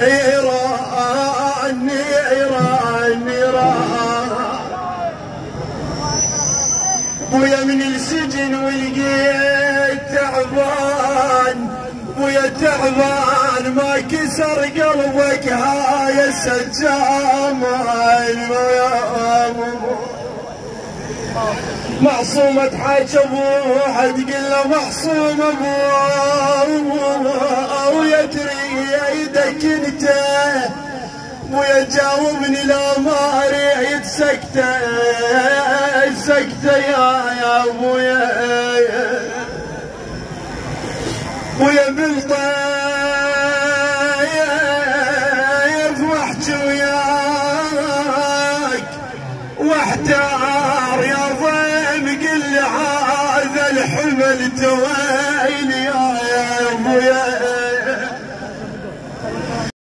نيران نيران نيران بويا من السجن ولقيت تعبان، بويا تعبان ما كسر قلبك هاي السجام. معصومة تحاج ابوها تقول له معصوم ابوها ويا تري ايدك انت ويا جاوبني لا ما اريد سكتة سكتة يا ابويا ويا بلطة